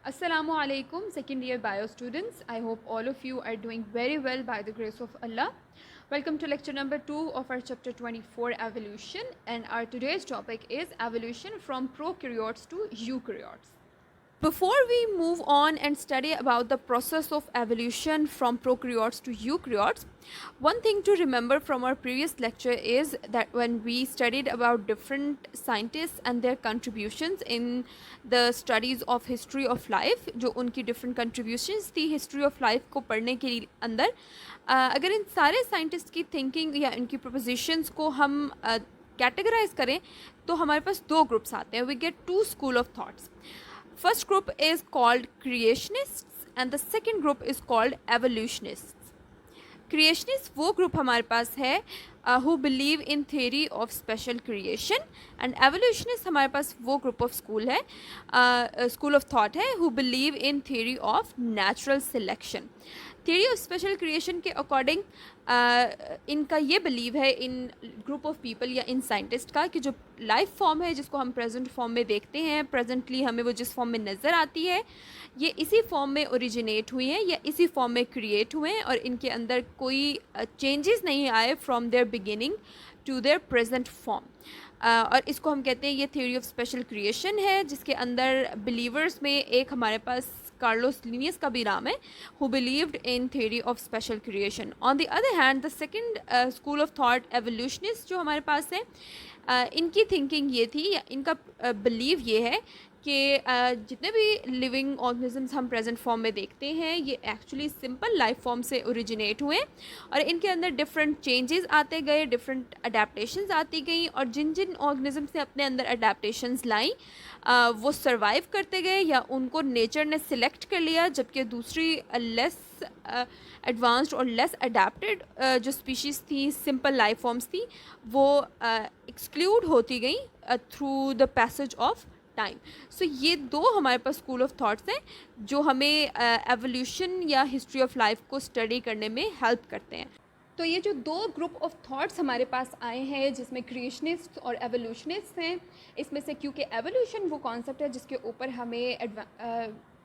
Assalamu alaikum, second year bio students. I hope all of you are doing very well by the grace of Allah. Welcome to lecture number 2 of our chapter 24 evolution, and our today's topic is evolution from prokaryotes to eukaryotes. Before we move on and study about the process of evolution from prokaryotes to eukaryotes, one thing to remember from our previous lecture is that when we studied about different scientists and their contributions in the studies of history of life, जो उनकी different contributions थी history of life को पढ़ने के अंदर, अगर इन सारे scientists की thinking या इनकी propositions को हम categorize करें तो हमारे पास दो groups आते हैं. We get two school of thoughts. First group is called creationists and the second group is called evolutionists. Creationists वो group हमारे पास है who believe in theory of special creation, and evolutionists हमारे पास वो group of school of thought है who believe in theory of natural selection. Theory of special creation के according इनका ये believe है इन ग्रुप ऑफ पीपल या इन साइंटिस्ट का कि जो लाइफ फॉर्म है जिसको हम प्रेजेंट फॉर्म में देखते हैं, प्रेजेंटली हमें वो जिस फॉर्म में नज़र आती है, ये इसी फॉर्म में ओरिजिनेट हुई हैं या इसी फॉर्म में क्रिएट हुए हैं और इनके अंदर कोई चेंजेस नहीं आए from their beginning to their present form. और इसको हम कहते हैं ये थ्योरी ऑफ स्पेशल क्रिएशन है, जिसके अंदर बिलीवर्स में एक हमारे पास कार्लोस लिनियस का भी नाम है who believed in theory of special creation. On the other hand, the second school of thought evolutionists जो हमारे पास है, इनकी थिंकिंग ये थी या इनका बिलीव ये है कि जितने भी लिविंग ऑर्गेनिजम्स हम प्रेजेंट फॉर्म में देखते हैं ये एक्चुअली सिंपल लाइफ फॉर्म से ओरिजिनेट हुए और इनके अंदर डिफरेंट चेंजेस आते गए, डिफरेंट अडेप्टैशंस आती गई और जिन जिन ऑर्गेनिजम्स ने अपने अंदर अडेप्टैशंस लाई वो सरवाइव करते गए या उनको नेचर ने सिलेक्ट कर लिया, जबकि दूसरी लेस एडवांस्ड और लेस अडेप्टेड जो स्पीशीज़ थी, सिंपल लाइफ फॉर्म्स थी, वो एक्सक्लूड होती गई through the passage of time. So ये दो हमारे पास स्कूल ऑफ थॉट्स हैं जो हमें एवोल्यूशन या हिस्ट्री ऑफ लाइफ को स्टडी करने में हेल्प करते हैं. तो ये जो दो ग्रुप ऑफ थॉट्स हमारे पास आए हैं जिसमें क्रिएशनिस्ट और एवोल्यूशनिस्ट हैं, इसमें से क्योंकि एवोल्यूशन वो कॉन्सेप्ट है जिसके ऊपर हमें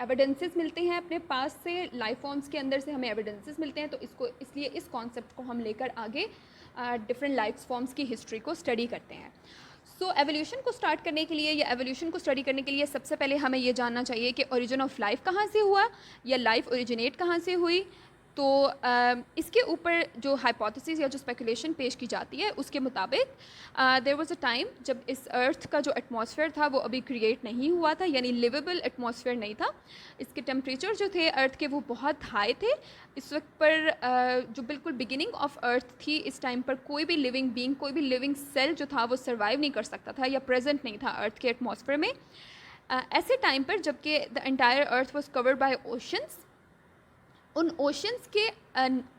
एविडेंसेस मिलते हैं अपने पास से, लाइफ फॉर्म्स के अंदर से हमें एविडेंसेस मिलते हैं, तो इसलिए इस कॉन्सेप्ट को हम लेकर आगे डिफरेंट लाइफ फॉर्म्स की हिस्ट्री को स्टडी करते हैं. सो एवोल्यूशन को स्टार्ट करने के लिए या एवोल्यूशन को स्टडी करने के लिए सबसे पहले हमें ये जानना चाहिए कि ओरिजिन ऑफ लाइफ कहाँ से हुआ या लाइफ ओरिजिनेट कहाँ से हुई. तो इसके ऊपर जो हाइपोथेसिस या जो स्पेकुलेशन पेश की जाती है उसके मुताबिक देयर वाज अ टाइम जब इस अर्थ का जो एटमॉस्फेयर था वो अभी क्रिएट नहीं हुआ था, यानी लिवेबल एटमॉस्फेयर नहीं था. इसके टेम्परेचर जो थे अर्थ के वो बहुत हाई थे. इस वक्त पर जो बिल्कुल बिगिनिंग ऑफ अर्थ थी, इस टाइम पर कोई भी लिविंग बीइंग, कोई भी लिविंग सेल जो था वो सर्वाइव नहीं कर सकता था या प्रेजेंट नहीं था अर्थ के एटमॉस्फेयर में. ऐसे टाइम पर जबकि the entire earth was covered by oceans, उन ओशंस के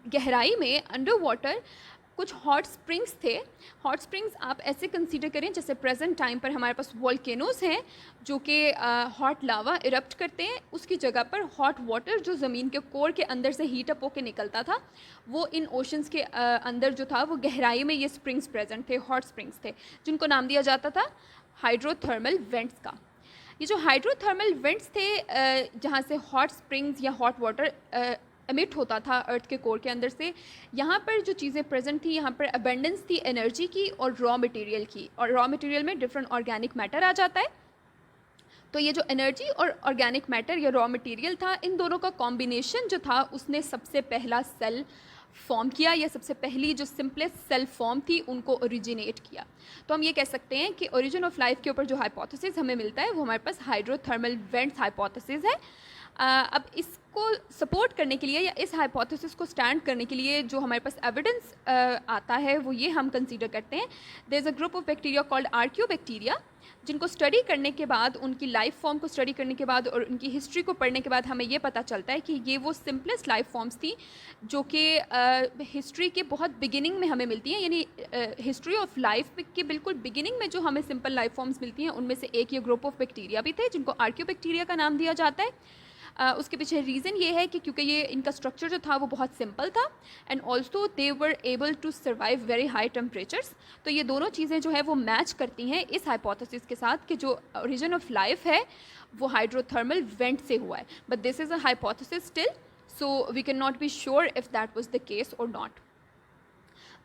गहराई में अंडर वाटर कुछ हॉट स्प्रिंग्स थे. हॉट स्प्रिंग्स आप ऐसे कंसीडर करें जैसे प्रेजेंट टाइम पर हमारे पास वोल्केनोस हैं जो कि हॉट लावा इरप्ट करते हैं, उसकी जगह पर हॉट वाटर जो ज़मीन के कोर के अंदर से हीट अप होकर निकलता था, वो इन ओशंस के अंदर जो था वो गहराई में ये स्प्रिंग्स प्रेजेंट थे, हॉट स्प्रिंग्स थे, जिनको नाम दिया जाता था हाइड्रोथर्मल वेंट्स का. ये जो हाइड्रोथर्मल वेंट्स थे जहाँ से हॉट स्प्रिंग्स या हॉट वाटर एमिट होता था अर्थ के कोर के अंदर से, यहाँ पर जो चीज़ें प्रेजेंट थी, यहाँ पर अबेंडेंस थी एनर्जी की और रॉ मटेरियल की, और रॉ मटेरियल में डिफरेंट ऑर्गेनिक मैटर आ जाता है. तो ये जो एनर्जी और ऑर्गेनिक मैटर या रॉ मटेरियल था, इन दोनों का कॉम्बिनेशन जो था उसने सबसे पहला सेल फॉर्म किया या सबसे पहली जो सिंपलेस्ट सेल फॉर्म थी उनको ओरिजिनेट किया. तो हम ये कह सकते हैं कि ओरिजिन ऑफ लाइफ के ऊपर जो हाइपोथेसिस हमें मिलता है वो हमारे पास हाइड्रोथर्मल वेंट्स हाइपोथेसिस है. अब इसको सपोर्ट करने के लिए या इस हाइपोथेसिस को स्टैंड करने के लिए जो हमारे पास एविडेंस आता है वो ये हम कंसीडर करते हैं. There is a group of bacteria called archaebacteria, जिनको स्टडी करने के बाद, उनकी लाइफ फॉर्म को स्टडी करने के बाद और उनकी हिस्ट्री को पढ़ने के बाद हमें ये पता चलता है कि ये वो सिंपलेस्ट लाइफ फॉर्म्स थी जो कि हिस्ट्री के बहुत बिगिनिंग में हमें मिलती हैं. यानी हिस्ट्री ऑफ लाइफ के बिल्कुल बिगिनिंग में जो हमें सिंपल लाइफ फॉर्म्स मिलती हैं उनमें से एक ये ग्रुप ऑफ बैक्टीरिया भी थे जिनको आर्कियोबैक्टीरिया का नाम दिया जाता है. उसके पीछे रीज़न ये है कि क्योंकि ये इनका स्ट्रक्चर जो था वो बहुत सिंपल था and also they were able to survive very high temperatures. तो ये दोनों चीज़ें जो है वो मैच करती हैं इस हाइपोथेसिस के साथ कि जो ओरिजिन ऑफ लाइफ है वो हाइड्रोथर्मल वेंट से हुआ है, but this is a hypothesis still, so we can not be sure if that was the case or not.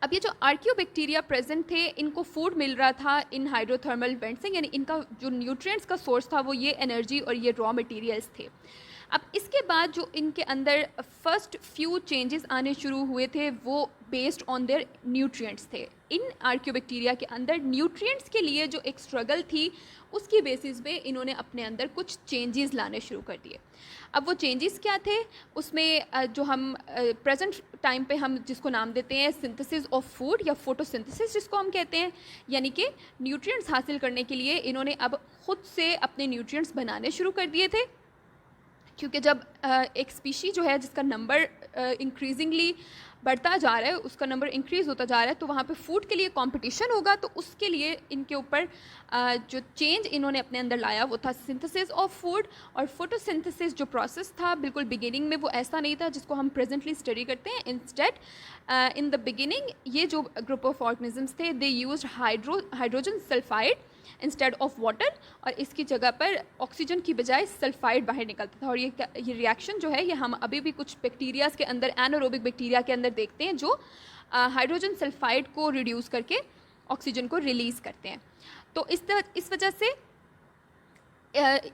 अब ये जो आर्कियोबैक्टीरिया प्रेजेंट थे, इनको फूड मिल रहा था इन हाइड्रोथर्मल वेंट से, यानी इनका जो न्यूट्रिएंट्स का सोर्स था वो ये एनर्जी और ये रॉ मटेरियल्स थे। अब इसके बाद जो इनके अंदर फर्स्ट फ्यू चेंजेस आने शुरू हुए थे वो बेस्ड ऑन देयर न्यूट्रिएंट्स थे। इन आर्कियोबैक्टीरिया के अंदर न्यूट्रिएंट्स के लिए जो एक स्ट्रगल थी उसकी बेसिस पे इन्होंने अपने अंदर कुछ चेंजेस लाने शुरू कर दिए। अब वो चेंजेस क्या थे, उसमें जो हम प्रेजेंट टाइम पे हम जिसको नाम देते हैं सिंथेसिस ऑफ फूड या फोटोसिंथेसिस जिसको हम कहते हैं, यानी कि न्यूट्रिएंट्स हासिल करने के लिए इन्होंने अब खुद से अपने न्यूट्रिएंट्स बनाने शुरू कर दिए थे। क्योंकि जब एक स्पीशी जो है जिसका नंबर इंक्रीजिंगली बढ़ता जा रहा है, उसका नंबर इंक्रीज़ होता जा रहा है, तो वहाँ पे फूड के लिए कंपटीशन होगा, तो उसके लिए इनके ऊपर जो चेंज इन्होंने अपने अंदर लाया वो था सिंथेसिस ऑफ फूड। और फोटोसिंथेसिस जो प्रोसेस था बिल्कुल बिगिनिंग में वो ऐसा नहीं था जिसको हम प्रेजेंटली स्टडी करते हैं। इंस्टेड इन द बिगिनिंग ये जो ग्रुप ऑफ ऑर्गेनिजम्स थे they used hydrogen sulphide instead of water, और इसकी जगह पर ऑक्सीजन की बजाय सल्फाइड बाहर निकलता था। और ये रिएक्शन जो है ये हम अभी भी कुछ बैक्टीरियाज के अंदर, एनारोबिक बैक्टीरिया के अंदर देखते हैं जो हाइड्रोजन सल्फाइड को रिड्यूस करके ऑक्सीजन को रिलीज़ करते हैं। तो इस वजह से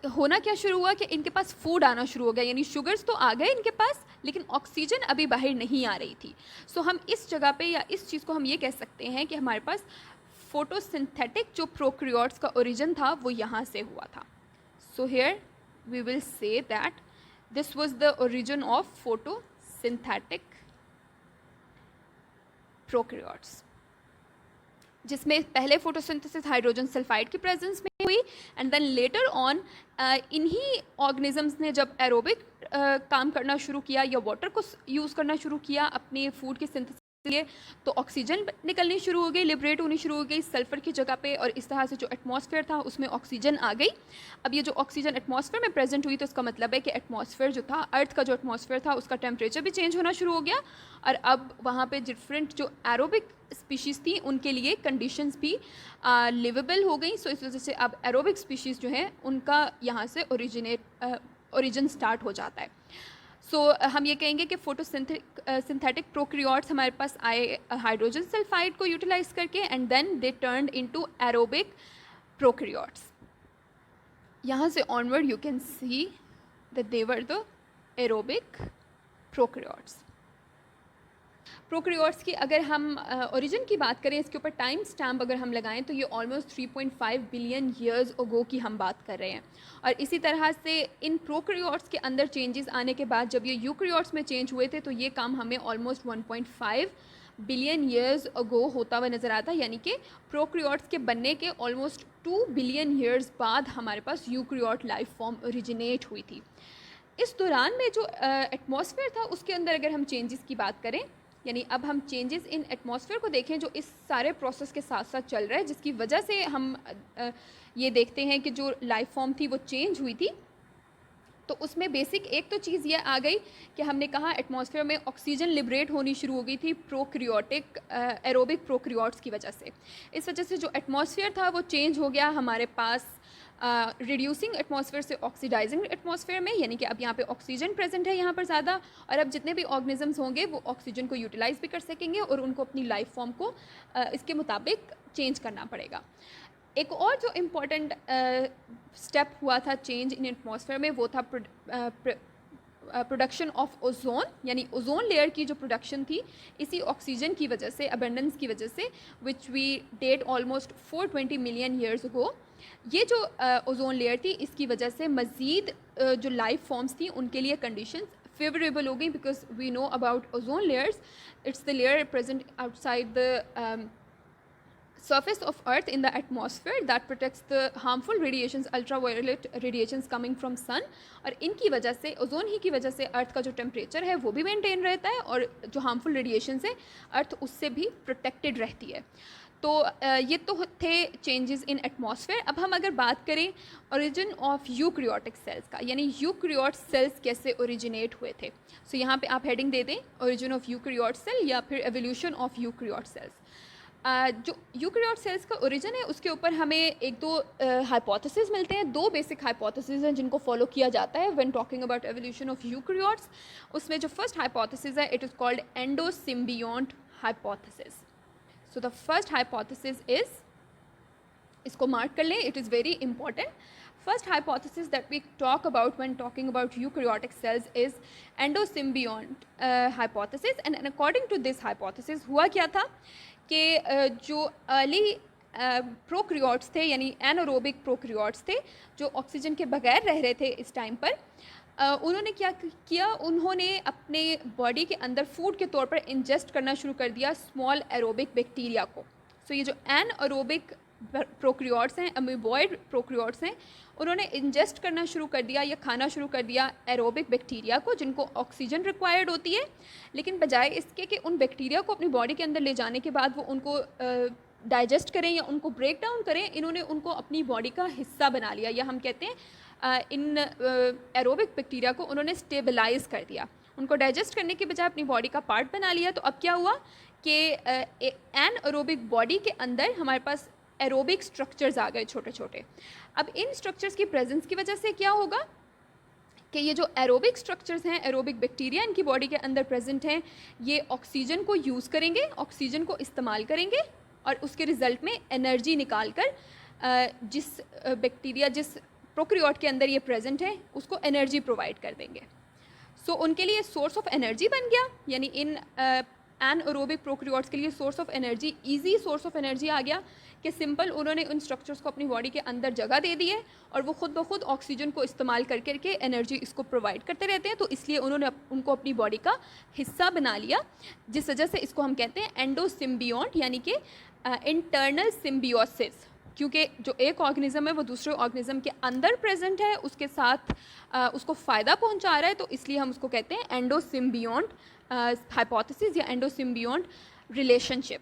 होना क्या शुरू हुआ कि इनके पास फूड आना शुरू हो गया, यानी शुगर्स तो आ गए इनके पास लेकिन ऑक्सीजन अभी बाहर नहीं आ रही थी। सो हम इस जगह पे या इस चीज़ को हम ये कह सकते हैं कि हमारे पास फोटोसिंथेटिक जो प्रोक्रियोट्स का ओरिजिन था वो यहाँ से हुआ था। So here we will say that this was the origin of photosynthetic prokaryotes, जिसमें पहले फोटोसिंथेसिस हाइड्रोजन सल्फाइड की प्रेजेंस में हुई एंड देन लेटर ऑन इन्हीं ऑर्गेनिजम्स ने जब एरोबिक काम करना शुरू किया या वाटर को यूज़ करना शुरू किया अपने फूड के सिंथेसिस लिए, तो ऑक्सीजन निकलनी शुरू हो गई, लिबरेट होनी शुरू हो गई सल्फर की जगह पे, और इस तरह से जो एटमॉस्फेयर था उसमें ऑक्सीजन आ गई। अब ये जो ऑक्सीजन एटमॉस्फेयर में प्रेजेंट हुई तो इसका मतलब है कि एटमॉस्फेयर जो था, अर्थ का जो एटमॉस्फेयर था उसका टेम्परेचर भी चेंज होना शुरू हो गया, और अब वहाँ पे डिफरेंट जो एरोबिक स्पीशीज़ थी उनके लिए कंडीशंस भी लिवेबल हो गई। सो इस वजह से अब एरोबिक स्पीशीज़ जो हैं उनका यहाँ से ओरिजिन स्टार्ट हो जाता है। सो हम ये कहेंगे कि सिंथेटिक प्रोक्रियोट्स हमारे पास आए हाइड्रोजन सल्फाइड को यूटिलाइज करके and then they turned into aerobic prokaryotes. यहाँ से onward you can see that they were the aerobic prokaryotes. Prokaryotes की अगर हम ओरिजिन की बात करें, इसके ऊपर टाइम स्टैम्प अगर हम लगाएं तो ये ऑलमोस्ट 3.5 बिलियन ईयर्स अगो की हम बात कर रहे हैं। और इसी तरह से इन प्रोक्रियोट्स के अंदर चेंजेस आने के बाद जब ये यूक्रियोट्स में चेंज हुए थे तो ये काम हमें ऑलमोस्ट 1.5 बिलियन ईयर्स अगो होता हुआ नज़र आता है, यानी कि प्रोक्रियोट्स के बनने के ऑलमोस्ट 2 बिलियन ईयर्स बाद हमारे पास यूक्रियोट लाइफ फॉर्म ओरिजिनेट हुई थी। इस दौरान में जो एटमॉस्फेयर था उसके अंदर अगर हम चेंजेस की बात करें, यानी अब हम चेंजेस इन एटमॉस्फेयर को देखें जो इस सारे प्रोसेस के साथ साथ चल रहा है, जिसकी वजह से हम ये देखते हैं कि जो लाइफ फॉर्म थी वो चेंज हुई थी। तो उसमें बेसिक एक तो चीज़ ये आ गई कि हमने कहा एटमॉस्फेयर में ऑक्सीजन लिबरेट होनी शुरू हो गई थी प्रोक्रियोटिक एरोबिक प्रोक्रियोट्स की वजह से। इस वजह से जो एटमॉस्फेयर था वो चेंज हो गया हमारे पास रिड्यूसिंग एटमॉस्फेयर से ऑक्सीडाइजिंग एटमॉस्फेयर में, यानी कि अब यहाँ पे ऑक्सीजन प्रेजेंट है यहाँ पर ज़्यादा, और अब जितने भी ऑर्गेनिजम्स होंगे वो ऑक्सीजन को यूटिलाइज भी कर सकेंगे और उनको अपनी लाइफ फॉर्म को इसके मुताबिक चेंज करना पड़ेगा। एक और जो इम्पॉर्टेंट स्टेप हुआ था चेंज इन एटमॉस्फेयर में वो था प्रोडक्शन ऑफ ओजोन, यानी ओजोन लेयर की जो प्रोडक्शन थी इसी ऑक्सीजन की वजह से, अबेंडेंस की वजह से, which we date almost 420 million years ago. ये जो ओजोन लेयर थी इसकी वजह से मज़ीद जो लाइफ फॉर्म्स थी उनके लिए कंडीशंस फेवरेबल हो गई, because we know about ozone layers, it's the layer present outside the surface of earth in the atmosphere that protects the harmful radiations, ultraviolet radiations coming from sun, और इनकी वजह से ozone ही की वजह से अर्थ का जो टेम्परेचर है वो भी मेंटेन रहता है और जो हार्मफुल रेडिएशन से अर्थ उससे भी प्रोटेक्टेड रहती है। तो ये तो थे चेंजेस इन एटमॉस्फेयर। अब हम अगर बात करें ओरिजिन ऑफ यूक्रियोटिक सेल्स का, यानी यूक्रियोट सेल्स कैसे ओरिजिनेट हुए थे। सो यहाँ पे आप हेडिंग दे दें ओरिजिन ऑफ यूक्रियोट सेल या फिर एवोल्यूशन ऑफ यूक्रियोट सेल्स। जो यूक्रियोट सेल्स का ओरिजिन है उसके ऊपर हमें एक दो हाइपोथेसिस मिलते हैं। दो बेसिक हाइपोथेसिस हैं जिनको फॉलो किया जाता है when talking about evolution of eukaryotes. उसमें जो फर्स्ट हाइपोथेसिस है it is called endosymbiont hypothesis. So the first hypothesis is, इसको मार्क कर लें, it is very important. First hypothesis that we talk about when talking about eukaryotic cells is endosymbiont hypothesis, and according to this hypothesis हुआ क्या था कि जो early prokaryotes थे यानी एनारोबिक प्रोक्रियोट्स थे जो ऑक्सीजन के बगैर रह रहे थे इस टाइम पर, उन्होंने क्या किया, उन्होंने अपने बॉडी के अंदर फूड के तौर पर इंजेस्ट करना शुरू कर दिया स्मॉल एरोबिक बैक्टीरिया को। सो ये जो एनारोबिक प्रोक्रियोट्स हैं, अमीबॉइड प्रोक्रियोट्स हैं, उन्होंने इंजेस्ट करना शुरू कर दिया या खाना शुरू कर दिया एरोबिक बैक्टीरिया को जिनको ऑक्सीजन रिक्वायर्ड होती है। लेकिन बजाय इसके कि उन बैक्टीरिया को अपनी बॉडी के अंदर ले जाने के बाद वो उनको डाइजेस्ट करें या उनको ब्रेक डाउन करें, इन्होंने उनको अपनी बॉडी का हिस्सा बना लिया, या हम कहते हैं इन एरोबिक बैक्टीरिया को उन्होंने स्टेबलाइज कर दिया। उनको डाइजेस्ट करने के बजाय अपनी बॉडी का पार्ट बना लिया। तो अब क्या हुआ कि एन एरोबिक बॉडी के अंदर हमारे पास एरोबिक स्ट्रक्चर्स आ गए छोटे छोटे। अब इन स्ट्रक्चर्स की प्रेजेंस की वजह से क्या होगा कि ये जो एरोबिक स्ट्रक्चर्स हैं, एरोबिक बैक्टीरिया इनकी बॉडी के अंदर प्रेजेंट हैं, ये ऑक्सीजन को यूज़ करेंगे, ऑक्सीजन को इस्तेमाल करेंगे और उसके रिज़ल्ट में एनर्जी निकाल कर जिस बैक्टीरिया जिस प्रोक्रियोट के अंदर ये प्रेजेंट है उसको एनर्जी प्रोवाइड कर देंगे। सो उनके लिए सोर्स ऑफ एनर्जी बन गया, यानी इन एनारोबिक प्रोक्रियोट्स के लिए source of energy, easy source of energy आ गया कि सिंपल उन्होंने उन स्ट्रक्चर्स को अपनी बॉडी के अंदर जगह दे दी है और वो खुद ब खुद ऑक्सीजन को इस्तेमाल कर करके एनर्जी इसको प्रोवाइड करते रहते हैं। तो इसलिए उन्होंने उनको अपनी बॉडी का हिस्सा बना लिया, जिस वजह से इसको हम कहते हैं एंडोसिम्बियोंट, यानी कि इंटरनल सिम्बियोसिस। क्योंकि जो एक ऑर्गेनिज्म है वो दूसरे ऑर्गेनिज्म के अंदर प्रेजेंट है, उसके साथ उसको फ़ायदा पहुंचा रहा है, तो इसलिए हम उसको कहते हैं एंडोसिम्बियोंट हाइपोथेसिस या एंडोसिम्बियोंट रिलेशनशिप।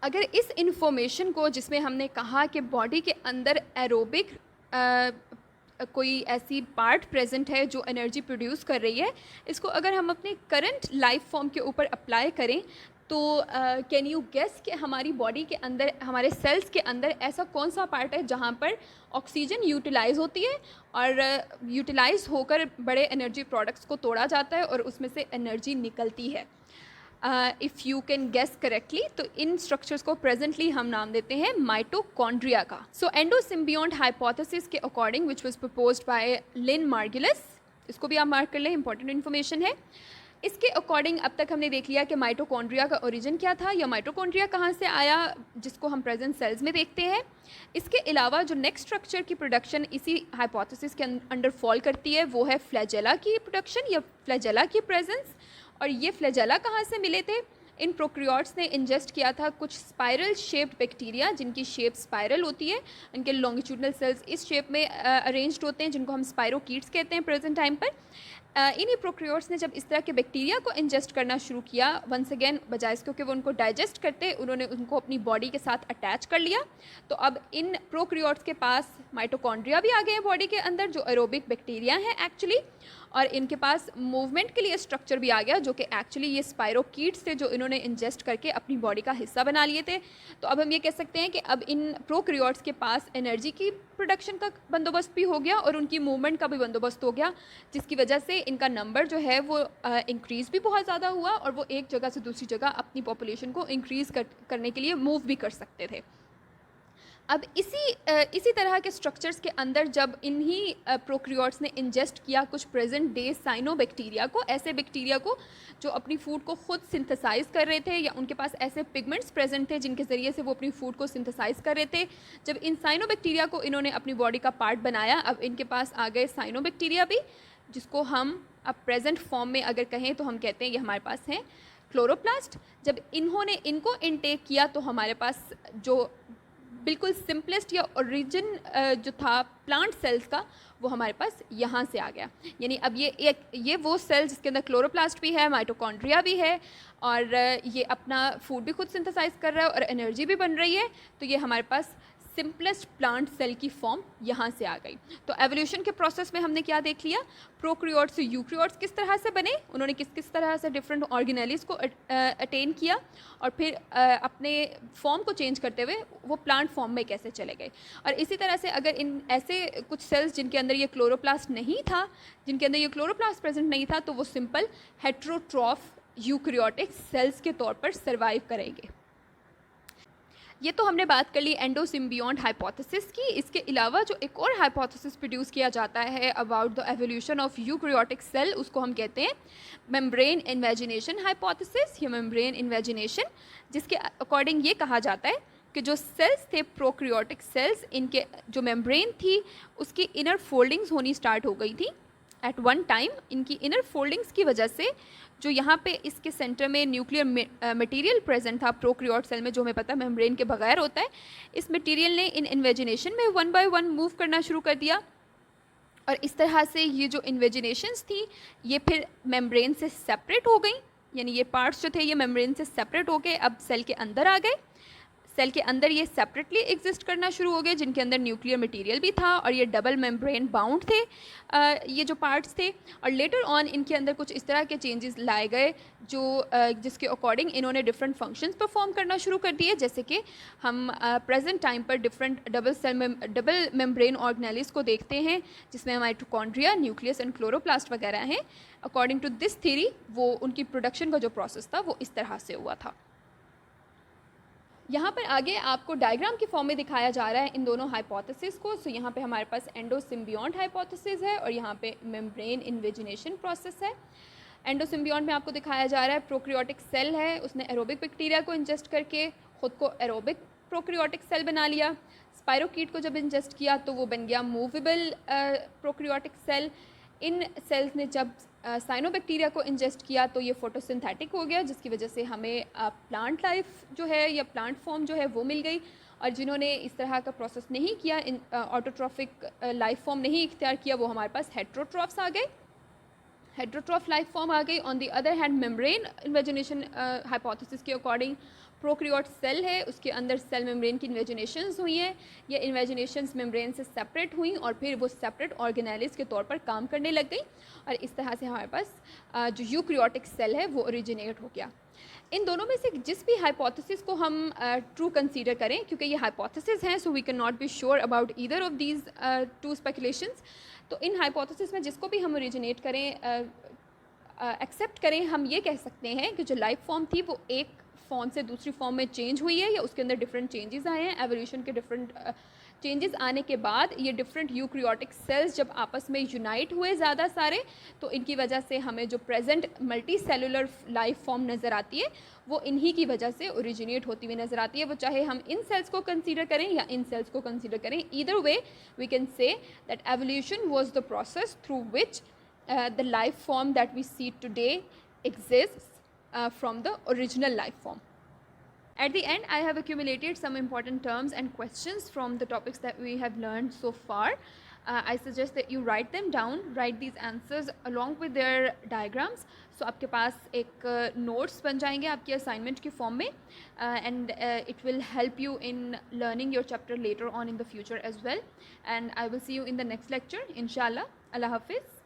अगर इस इंफॉर्मेशन को, जिसमें हमने कहा कि बॉडी के अंदर एरोबिक कोई ऐसी पार्ट प्रेजेंट है जो एनर्जी प्रोड्यूस कर रही है, इसको अगर हम अपने करंट लाइफ फॉर्म के ऊपर अप्लाई करें तो कैन यू गेस कि हमारी बॉडी के अंदर, हमारे सेल्स के अंदर ऐसा कौन सा पार्ट है जहाँ पर ऑक्सीजन यूटिलाइज होती है और यूटिलाइज होकर बड़े एनर्जी प्रोडक्ट्स को तोड़ा जाता है और उसमें से एनर्जी निकलती है। If you can guess correctly, तो इन स्ट्रक्चर्स को प्रेजेंटली हम नाम देते हैं माइटोकॉन्ड्रिया का। सो एंडोसिम्बियोंट हाइपोथेसिस के according which was proposed by Lynn Margulis, इसको भी आप मार्क कर लें, इंपॉर्टेंट इन्फॉर्मेशन है। इसके अकॉर्डिंग अब तक हमने देख लिया कि माइटोकॉन्ड्रिया का ओरिजिन क्या था या माइटोकॉन्ड्रिया कहाँ से आया, जिसको हम प्रेजेंट सेल्स में देखते हैं। इसके अलावा जो नेक्स्ट स्ट्रक्चर की प्रोडक्शन इसी हाइपोथेसिस के अंडर फॉल करती है वो है फ्लैजेला की प्रोडक्शन या फ्लैजेला की प्रेजेंस। और ये फ्लैजेला कहाँ से मिले थे? इन प्रोक्रियोट्स ने इंजेस्ट किया था कुछ स्पाइरल शेप्ड बैक्टीरिया जिनकी शेप स्पाइरल होती है, इनके लॉन्गिट्यूडनल सेल्स इस शेप में अरेंज्ड होते हैं जिनको हम स्पाइरोकीट्स कहते हैं प्रेजेंट टाइम पर। इन्हीं प्रोक्रियोट्स ने जब इस तरह के बैक्टीरिया को इंजेस्ट करना शुरू किया, वंस अगेन बजाय इसके कि वो उनको डाइजेस्ट करते, उन्होंने उनको अपनी बॉडी के साथ अटैच कर लिया। तो अब इन प्रोक्रियोट्स के पास माइटोकॉन्ड्रिया भी आ गए हैं बॉडी के अंदर जो एरोबिक बैक्टीरिया हैं एक्चुअली, और इनके पास मूवमेंट के लिए स्ट्रक्चर भी आ गया जो कि एक्चुअली ये स्पाइरोकीट्स थे जो इन्होंने इंजेस्ट करके अपनी बॉडी का हिस्सा बना लिए थे। तो अब हम ये कह सकते हैं कि अब इन प्रोक्रियोट्स के पास एनर्जी की प्रोडक्शन का बंदोबस्त भी हो गया और उनकी मूवमेंट का भी बंदोबस्त हो गया, जिसकी वजह से इनका नंबर जो है वो इंक्रीज़ भी बहुत ज़्यादा हुआ और वो एक जगह से दूसरी जगह अपनी पॉपुलेशन को इंक्रीज़ करने के लिए मूव भी कर सकते थे। अब इसी तरह के स्ट्रक्चर्स के अंदर जब इन्हीं प्रोक्रियोट्स ने इंजेस्ट किया कुछ प्रेजेंट डे साइनोबैक्टीरिया को, ऐसे बैक्टीरिया को जो अपनी फूड को खुद सिंथेसाइज कर रहे थे या उनके पास ऐसे पिगमेंट्स प्रेजेंट थे जिनके ज़रिए से वो अपनी फूड को सिंथेसाइज कर रहे थे, जब इन साइनोबैक्टीरिया को इन्होंने अपनी बॉडी का पार्ट बनाया, अब इनके पास आ गए साइनोबैक्टीरिया भी, जिसको हम अब प्रेजेंट फॉर्म में अगर कहें तो हम कहते हैं ये हमारे पास हैं क्लोरोप्लास्ट। जब इन्होंने इनको इनटेक किया तो हमारे पास जो बिल्कुल सिंपलेस्ट या ओरिजिन जो था प्लांट सेल्स का वो हमारे पास यहाँ से आ गया। यानी अब ये वो सेल जिसके अंदर क्लोरोप्लास्ट भी है, माइटोकॉन्ड्रिया भी है, और ये अपना फूड भी खुद सिंथेसाइज कर रहा है और एनर्जी भी बन रही है। तो ये हमारे पास सिंपलेस्ट प्लांट सेल की फॉर्म यहाँ से आ गई। तो एवोल्यूशन के प्रोसेस में हमने क्या देख लिया, प्रोक्रियोट्स से यूक्रियोट्स किस तरह से बने, उन्होंने किस किस तरह से डिफरेंट ऑर्गेनेलिस को अटेन किया, और फिर अपने फॉर्म को चेंज करते हुए वो प्लांट फॉर्म में कैसे चले गए। और इसी तरह से अगर इन ऐसे कुछ सेल्स जिनके अंदर ये क्लोरोप्लास्ट नहीं था, जिनके अंदर ये क्लोरोप्लास्ट प्रेजेंट नहीं था, तो वो सिंपल हेट्रोट्रॉफ यूक्रियोटिक सेल्स के तौर पर सर्वाइव करेंगे। ये तो हमने बात कर ली एंडोसिम्बियोंट हाइपोथेसिस की। इसके अलावा जो एक और हाइपोथेसिस प्रोड्यूस किया जाता है about the evolution of eukaryotic cell, उसको हम कहते हैं मेम्ब्रेन इन्वेजिनेशन हाइपोथेसिस या मेम्ब्रेन इन्वेजिनेशन, जिसके अकॉर्डिंग ये कहा जाता है कि जो सेल्स थे प्रोक्रियोटिक सेल्स, इनके जो मेम्ब्रेन थी उसकी इनर फोल्डिंग्स होनी स्टार्ट हो गई थी एट वन टाइम। इनकी इनर फोल्डिंग्स की वजह से जो यहाँ पे इसके सेंटर में न्यूक्लियर मटेरियल प्रेजेंट था प्रोक्रियोट सेल में, जो हमें पता है मेम्ब्रेन के बगैर होता है, इस मटेरियल ने इन इन्वेजिनेशन में वन बाय वन मूव करना शुरू कर दिया। और इस तरह से ये जो इन्वेजिनेशंस थी ये फिर मेम्ब्रेन से सेपरेट हो गई, यानी ये पार्ट्स जो थे ये मेम्ब्रेन से सेपरेट होके अब सेल के अंदर आ गए। सेल के अंदर ये सेपरेटली एग्जिस्ट करना शुरू हो गए, जिनके अंदर न्यूक्लियर मटेरियल भी था और ये डबल मेम्ब्रेन बाउंड थे ये जो पार्ट्स थे। और लेटर ऑन इनके अंदर कुछ इस तरह के चेंजेस लाए गए जो जिसके अकॉर्डिंग इन्होंने डिफरेंट फंक्शंस परफॉर्म करना शुरू कर दिए। जैसे कि हम प्रेजेंट टाइम पर डिफरेंट डबल मेम्ब्रेन ऑर्गेनेलिस को देखते हैं, जिसमें माइटोकॉन्ड्रिया, न्यूक्लियस एंड क्लोरोप्लास्ट वगैरह हैं। अकॉर्डिंग टू दिस थ्योरी वो उनकी प्रोडक्शन का जो प्रोसेस था वो इस तरह से हुआ था। यहाँ पर आगे आपको डायग्राम की फॉर्म में दिखाया जा रहा है इन दोनों हाइपोथेसिस को। सो यहाँ पे हमारे पास एंडोसिम्बियोंट हाइपोथेसिस है और यहाँ पे मेम्ब्रेन इन्वेजिनेशन प्रोसेस है। एंडोसिम्बियोंट में आपको दिखाया जा रहा है प्रोक्रियोटिक सेल है, उसने एरोबिक बैक्टीरिया को इंजेस्ट करके खुद को एरोबिक प्रोक्रियोटिक सेल बना लिया। स्पाइरोकीट को जब इंजेस्ट किया तो वो बन गया मूवेबल प्रोक्रियोटिक सेल। इन सेल्स ने जब साइनोबैक्टीरिया को इंजेस्ट किया तो ये फोटोसिंथेटिक हो गया, जिसकी वजह से हमें प्लांट लाइफ जो है या प्लांट फॉर्म जो है वो मिल गई। और जिन्होंने इस तरह का प्रोसेस नहीं किया, इन ऑटोट्रॉफिक लाइफ फॉर्म नहीं इख्तियार किया, वो हमारे पास हेट्रोट्रॉफ्स आ गए, हेट्रोट्रॉफ लाइफ फॉर्म आ गई। On the other hand membrane invagination hypothesis के अकॉर्डिंग प्रोक्रियोट सेल है, उसके अंदर सेल मेम्ब्रेन की इन्वेजिनेशंस हुई हैं। ये इन्वेजिनेशंस मेम्ब्रेन से सेपरेट हुई और फिर वो सेपरेट ऑर्गेनेलिस के तौर पर काम करने लग गई, और इस तरह से हमारे पास जो यूक्रियोटिक सेल है वो ओरिजिनेट हो गया। इन दोनों में से जिस भी हाइपोथेसिस को हम ट्रू कंसीडर करें, क्योंकि ये हाइपोथेसिस हैं, so we can not be sure about either of these two speculations. तो इन हाइपोथेसिस में जिसको भी हम ओरिजिनेट करें, एक्सेप्ट करें, हम ये कह सकते हैं कि जो लाइफ फॉर्म थी वो एक फॉर्म से दूसरी फॉर्म में चेंज हुई है या उसके अंदर डिफरेंट चेंजेस आए हैं। एवोल्यूशन के डिफरेंट चेंजेस आने के बाद ये डिफरेंट यूक्रियोटिक सेल्स जब आपस में यूनाइट हुए ज़्यादा सारे, तो इनकी वजह से हमें जो present multi cellular life form नज़र आती है वो इन्हीं की वजह से ओरिजिनेट होती हुई नज़र आती है। वो चाहे हम इन सेल्स को कंसीडर करें या इन सेल्स को कंसीडर करें, either way we can say that evolution was the process through which the life form that we see today exists from the original life form. At the end, I have accumulated some important terms and questions from the topics that we have learned so far. I suggest that you write them down, write these answers along with their diagrams. So आपके पास एक notes बन जाएंगे आपकी assignment की form में, and it will help you in learning your chapter later on in the future as well. And I will see you in the next lecture, inshallah. Allah Hafiz.